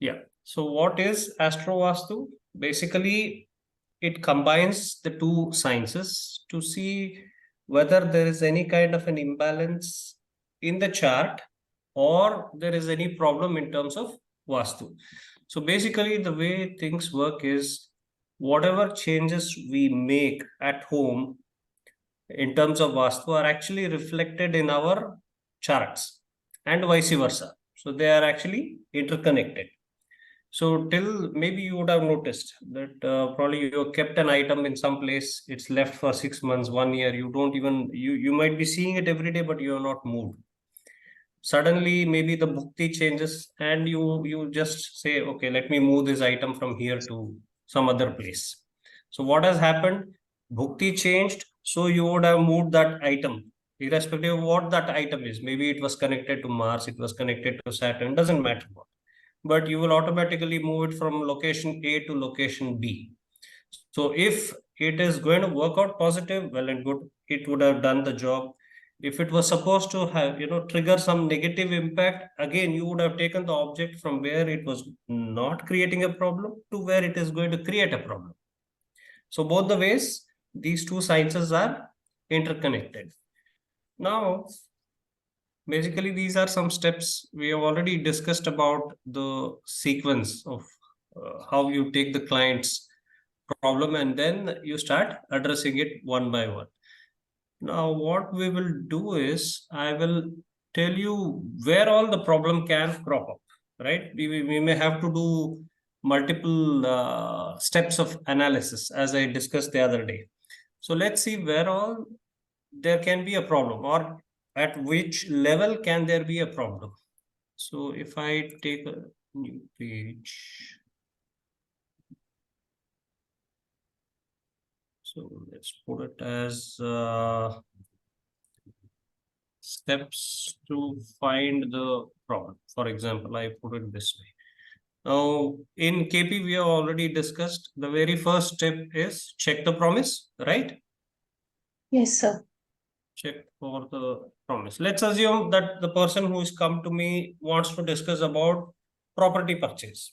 Yeah. So what is Astro Vastu? Basically, it combines the two sciences to see whether there is any kind of an imbalance in the chart or there is any problem in terms of Vastu. So basically, the way things work is whatever changes we make at home in terms of Vastu are actually reflected in our charts and vice versa. So they are actually interconnected. So till maybe you would have noticed that probably you kept an item in some place, it's left for 6 months, 1 year. You don't even you might be seeing it every day, but you are not moved. Suddenly, maybe the bhukti changes, and you just say, okay, let me move this item from here to some other place. So what has happened? Bhukti changed, so you would have moved that item, irrespective of what that item is. Maybe it was connected to Mars, it was connected to Saturn, doesn't matter what, but you will automatically move it from location A to location B. So if it is going to work out positive, well and good, it would have done the job. If it was supposed to have, trigger some negative impact, again, you would have taken the object from where it was not creating a problem to where it is going to create a problem. So both the ways, these two sciences are interconnected. Now, basically, these are some steps we have already discussed about the sequence of how you take the client's problem and then you start addressing it one by one. Now, what we will do is I will tell you where all the problem can crop up, right? We may have to do multiple steps of analysis as I discussed the other day. So let's see where all there can be a problem or at which level can there be a problem. So if I take a new page, so let's put it as steps to find the problem. For example, I put it this way. Now, in KP, we have already discussed the very first step is check the promise, right? Yes, sir. Check for the promise. Let's assume that the person who has come to me wants to discuss about property purchase.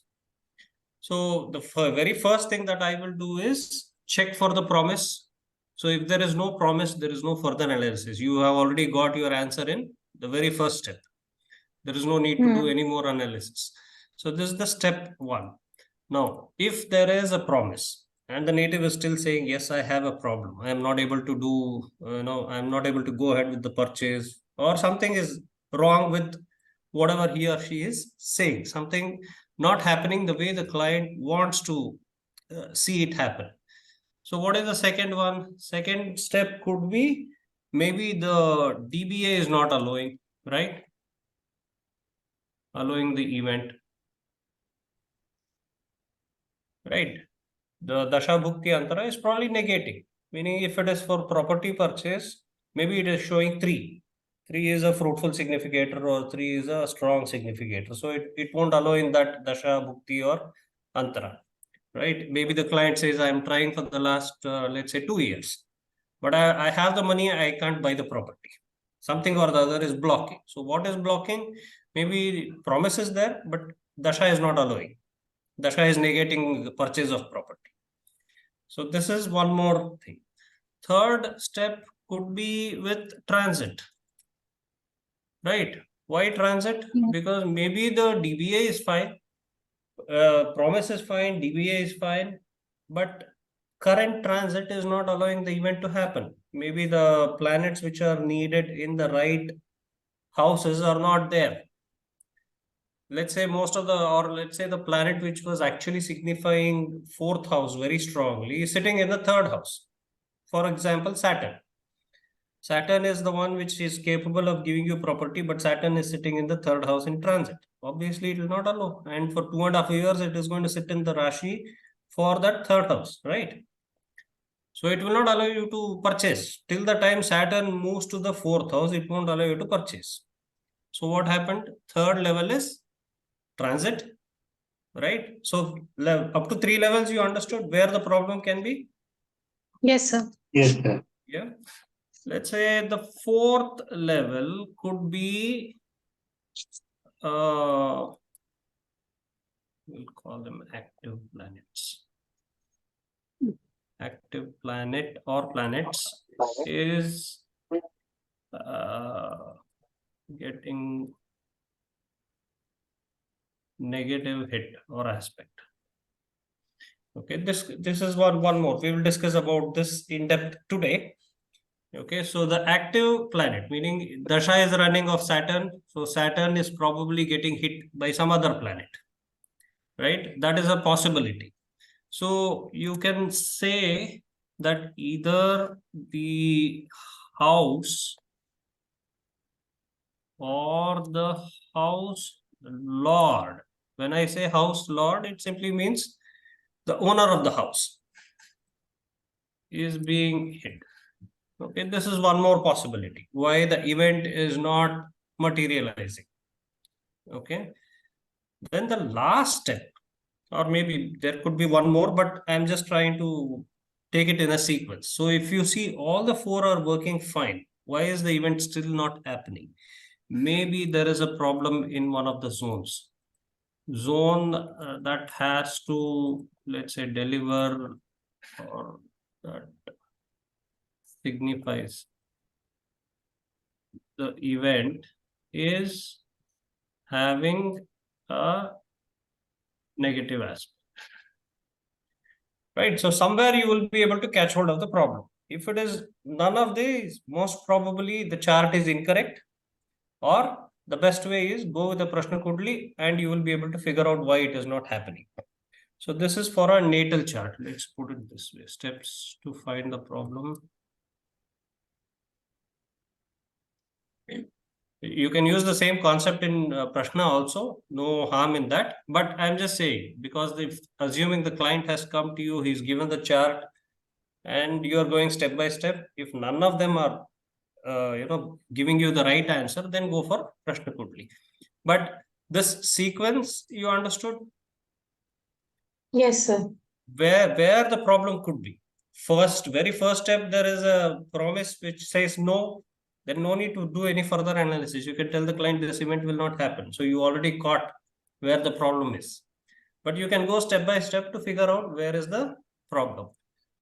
So the very first thing that I will do is check for the promise. So if there is no promise, there is no further analysis. You have already got your answer in the very first step. There is no need to do any more analysis. So this is the step one. Now, if there is a promise and the native is still saying, yes, I have a problem. I am not able to do, I'm not able to go ahead with the purchase, or something is wrong with whatever he or she is saying, something not happening the way the client wants to see it happen. So what is the second one? Second step could be maybe the DBA is not allowing, right? Allowing the event, right? The Dasha Bhukti Antara is probably negating, meaning if it is for property purchase, maybe it is showing 3. 3 is a fruitful significator or 3 is a strong significator. So it won't allow in that Dasha Bhukti or Antara, right? Maybe the client says, I'm trying for the last, let's say, 2 years, but I have the money, I can't buy the property. Something or the other is blocking. So what is blocking? Maybe promise is there, but Dasha is not allowing. Dasha is negating the purchase of property. So this is one more thing. Third step could be with transit, right? Why transit? Because maybe the DBA is fine, promise is fine, DBA is fine, but current transit is not allowing the event to happen. Maybe the planets which are needed in the right houses are not there. Let's say let's say the planet which was actually signifying fourth house very strongly is sitting in the third house. For example, Saturn. Saturn is the one which is capable of giving you property, but Saturn is sitting in the third house in transit. Obviously, it will not allow. And for 2.5 years, it is going to sit in the Rashi for that third house, right? So it will not allow you to purchase. Till the time Saturn moves to the fourth house, it won't allow you to purchase. So what happened? Third level is transit, right? So up to 3 levels, you understood where the problem can be? Yes, sir. Yes, sir. Yeah. Let's say the fourth level could be We'll call them active planets. Hmm. Active planet or planets is getting negative hit or aspect. Okay, this is one more. We will discuss about this in depth today. Okay, so the active planet, meaning Dasha is running of Saturn, so Saturn is probably getting hit by some other planet, right? That is a possibility. So you can say that either the house or the house lord. When I say house lord, it simply means the owner of the house is being hit. Okay, this is one more possibility why the event is not materializing. Okay, then the last step, or maybe there could be one more, but I'm just trying to take it in a sequence. So if you see all the four are working fine, why is the event still not happening? Maybe there is a problem in one of the zones. Zone that has to, let's say, deliver or that signifies the event is having a negative aspect. Right, so somewhere you will be able to catch hold of the problem. If it is none of these, most probably the chart is incorrect, or the best way is go with the Prashna Kundli and you will be able to figure out why it is not happening. So this is for a natal chart. Let's put it this way. Steps to find the problem. You can use the same concept in Prashna also, no harm in that. But I'm just saying, because if assuming the client has come to you, he's given the chart and you are going step by step. If none of them are, giving you the right answer, then go for Prashna Kundli. But this sequence, you understood? Yes, sir. Where the problem could be. Very first step, there is a promise which says no, then no need to do any further analysis. You can tell the client this event will not happen. So you already caught where the problem is. But you can go step by step to figure out where is the problem.